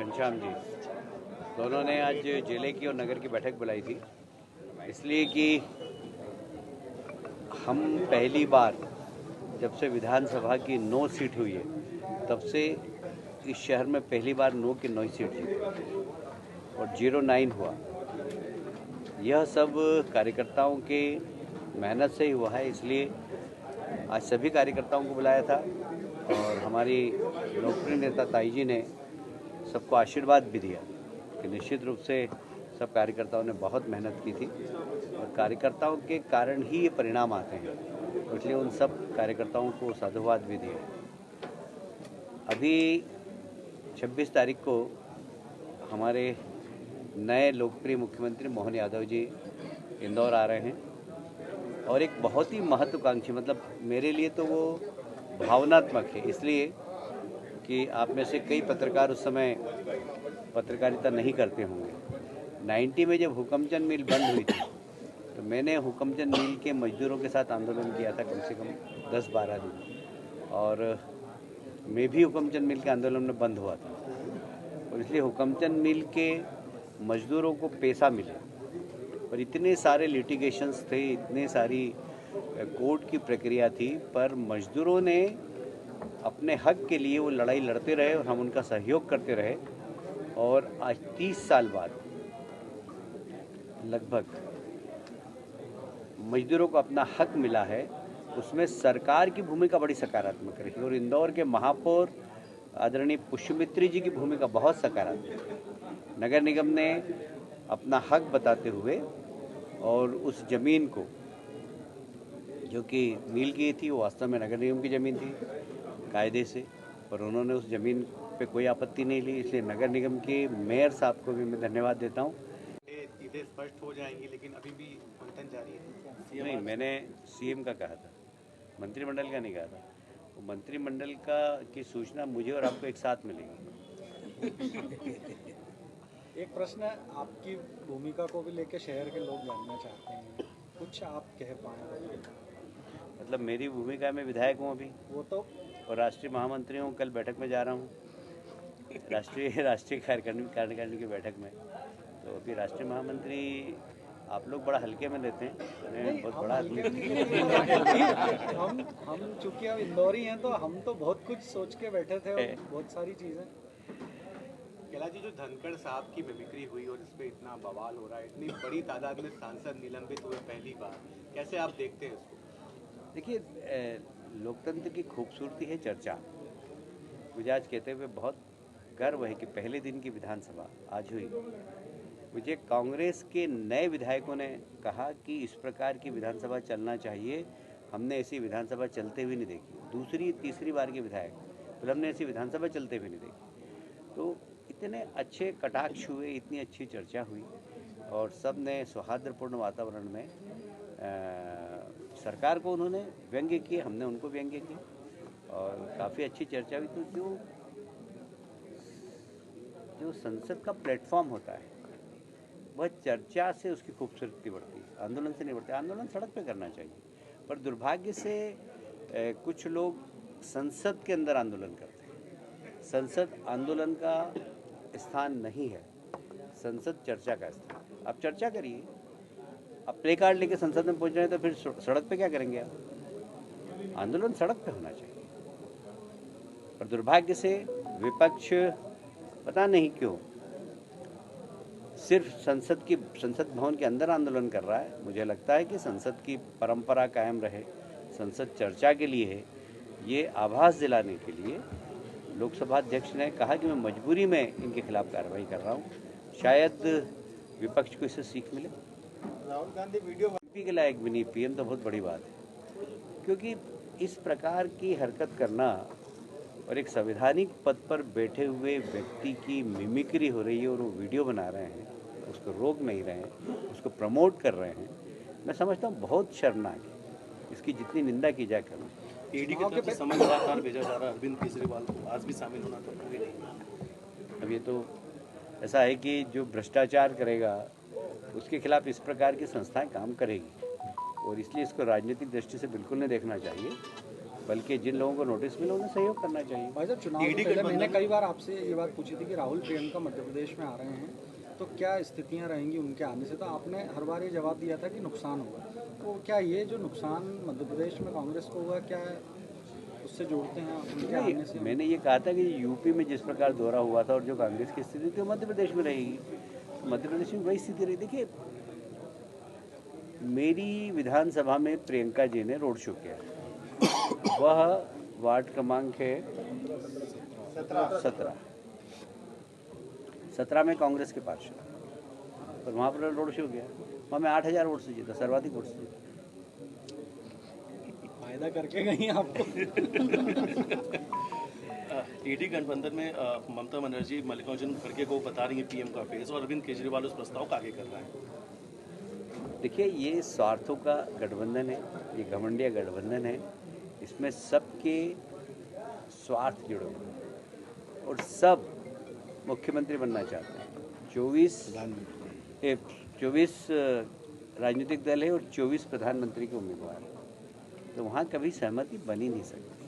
घनश्याम जी, दोनों ने आज जिले की और नगर की बैठक बुलाई थी, इसलिए कि हम पहली बार जब से विधानसभा की 9 सीट हुई है तब से इस शहर में पहली बार 9 की 9 सीट जीती और 09 हुआ। यह सब कार्यकर्ताओं के मेहनत से ही हुआ है, इसलिए आज सभी कार्यकर्ताओं को बुलाया था और हमारी लोकप्रिय नेता ताई जी ने सबको आशीर्वाद भी दिया कि निश्चित रूप से सब कार्यकर्ताओं ने बहुत मेहनत की थी और कार्यकर्ताओं के कारण ही ये परिणाम आते हैं, इसलिए उन सब कार्यकर्ताओं को साधुवाद भी दिया। अभी 26 तारीख को हमारे नए लोकप्रिय मुख्यमंत्री मोहन यादव जी इंदौर आ रहे हैं और एक बहुत ही महत्वाकांक्षी, मतलब मेरे लिए तो वो भावनात्मक है, इसलिए कि आप में से कई पत्रकार उस समय पत्रकारिता नहीं करते होंगे। 90 में जब हुकमचंद मिल बंद हुई थी तो मैंने हुकमचंद मिल के मजदूरों के साथ आंदोलन किया था कम से कम 10-12 दिन, और मैं भी हुकमचंद मिल के आंदोलन में बंद हुआ था और इसलिए हुकमचंद मिल के मजदूरों को पैसा मिले और इतने सारे लिटिगेशंस थे, इतने सारी कोर्ट की प्रक्रिया थी, पर मजदूरों ने अपने हक के लिए वो लड़ाई लड़ते रहे और हम उनका सहयोग करते रहे और आज 30 साल बाद लगभग मजदूरों को अपना हक मिला है। उसमें सरकार की भूमिका बड़ी सकारात्मक रही और इंदौर के महापौर आदरणीय पुष्यमित्री जी की भूमिका बहुत सकारात्मक। नगर निगम ने अपना हक बताते हुए और उस जमीन को जो कि मिल की थी वो वास्तव में नगर निगम की ज़मीन थी कायदे से, पर उन्होंने उस ज़मीन पे कोई आपत्ति नहीं ली, इसलिए नगर निगम के मेयर साहब को भी मैं धन्यवाद देता हूँ। चीज़ें स्पष्ट हो जाएंगी, लेकिन अभी भी मंथन जारी है। नहीं, मैंने सीएम का कहा था, मंत्रिमंडल का नहीं कहा था। वो मंत्रिमंडल का की सूचना मुझे और आपको एक साथ मिलेगी। एक प्रश्न है, आपकी भूमिका को भी लेकर शहर के लोग जानना चाहते हैं, कुछ आप कह पाएँ? मतलब मेरी भूमिका में विधायक हूँ अभी, वो तो, और राष्ट्रीय महामंत्री हूँ। कल बैठक में जा रहा हूँ राष्ट्रीय कार्यकारिणी की बैठक में, तो अभी राष्ट्रीय महामंत्री आप लोग बड़ा हल्के में लेते हैं, मैं बहुत बड़ा हम चूंकि अब इंदौरी हैं तो हम तो बहुत कुछ सोच के बैठे थे और बहुत सारी चीज़ें। कैलाश जी, जो धनखड़ साहब की मिमिक्री हुई और इस पे इतना बवाल हो रहा है, इतनी बड़ी तादाद में सांसद निलंबित हुए पहली बार, कैसे आप देखते हैं इसको? देखिए, लोकतंत्र की खूबसूरती है चर्चा। मुझे आज कहते हुए बहुत गर्व है कि पहले दिन की विधानसभा आज हुई। मुझे कांग्रेस के नए विधायकों ने कहा कि इस प्रकार की विधानसभा चलना चाहिए, हमने ऐसी विधानसभा चलते हुए नहीं देखी। दूसरी तीसरी बार के विधायक, फिर हमने ऐसी विधानसभा चलते हुए नहीं देखी। तो इतने अच्छे कटाक्ष हुए, इतनी अच्छी चर्चा हुई और सब ने सौहार्दपूर्ण वातावरण में सरकार को उन्होंने व्यंग्य किए, हमने उनको व्यंग्य किए और काफ़ी अच्छी चर्चा हुई। तो जो संसद का प्लेटफॉर्म होता है वह चर्चा से उसकी खूबसूरती बढ़ती है, आंदोलन से नहीं बढ़ती। आंदोलन सड़क पे करना चाहिए, पर दुर्भाग्य से कुछ लोग संसद के अंदर आंदोलन करते हैं। संसद आंदोलन का स्थान नहीं है, संसद चर्चा का स्थान। आप चर्चा करिए, अब प्ले कार्ड लेके संसद में पहुंच रहे हैं तो फिर सड़क पे क्या करेंगे आप? आंदोलन सड़क पे होना चाहिए, पर दुर्भाग्य से विपक्ष पता नहीं क्यों सिर्फ संसद भवन के अंदर आंदोलन कर रहा है। मुझे लगता है कि संसद की परंपरा कायम रहे, संसद चर्चा के लिए है, ये आभास दिलाने के लिए लोकसभा अध्यक्ष ने कहा कि मैं मजबूरी में इनके खिलाफ कार्रवाई कर रहा हूँ। शायद विपक्ष को इससे सीख मिले। राहुल गांधी वीडियो के लायक भी नहीं, पीएम तो बहुत बड़ी बात है, क्योंकि इस प्रकार की हरकत करना और एक संवैधानिक पद पर बैठे हुए व्यक्ति की मिमिक्री हो रही है और वो वीडियो बना रहे हैं, उसको रोक नहीं रहे हैं, उसको प्रमोट कर रहे हैं, मैं समझता हूँ बहुत शर्मनाक है। इसकी जितनी निंदा की जाए करूँ। ईडी की तरफ से समन लगातार भेजा जा रहा है अरविंद केजरीवाल को, आज भी शामिल होना तो कोई नहीं। अब ये तो ऐसा है कि जो भ्रष्टाचार करेगा उसके खिलाफ इस प्रकार की संस्थाएं काम करेगी और इसलिए इसको राजनीतिक दृष्टि से बिल्कुल नहीं देखना चाहिए, बल्कि जिन लोगों को नोटिस मिला उन्हें सहयोग करना चाहिए। भाई साहब, चुनाव से पहले मैंने कई बार आपसे ये बात पूछी थी कि राहुल प्रियंका मध्य प्रदेश में आ रहे हैं तो क्या स्थितियां रहेंगी उनके आने से, तो आपने हर बार ये जवाब दिया था कि नुकसान होगा। तो क्या ये जो नुकसान मध्य प्रदेश में कांग्रेस को हुआ, क्या उससे जोड़ते हैं आप उनके आने से? मैंने ये कहा था कि यूपी में जिस प्रकार दौरा हुआ था और जो कांग्रेस की स्थिति थी वो मध्य प्रदेश में रहेगी, मध्य प्रदेश में वही स्थिति रही। देखिए, मेरी विधानसभा में प्रियंका जी ने रोड शो किया, वह वार्ड क्रमांक है 17 में कांग्रेस के पार्षद, और वहाँ पर रोड शो किया, वहाँ मैं 8000 वोट से जीता, सर्वाधिक वोट से जीता। फायदा करके गई आपको। ईडी गठबंधन में ममता बनर्जी मल्लिकार्जुन खड़गे को बता रही है पीएम का फेस, और अरविंद केजरीवाल उस प्रस्ताव का आगे कर रहा है। देखिए, ये स्वार्थों का गठबंधन है, ये घमंडिया गठबंधन है, इसमें सबके स्वार्थ जुड़े हुए हैं और सब मुख्यमंत्री बनना चाहते हैं। 24 राजनीतिक दल है और 24 प्रधानमंत्री के उम्मीदवार हैं, तो वहाँ कभी सहमति बन ही नहीं सकती।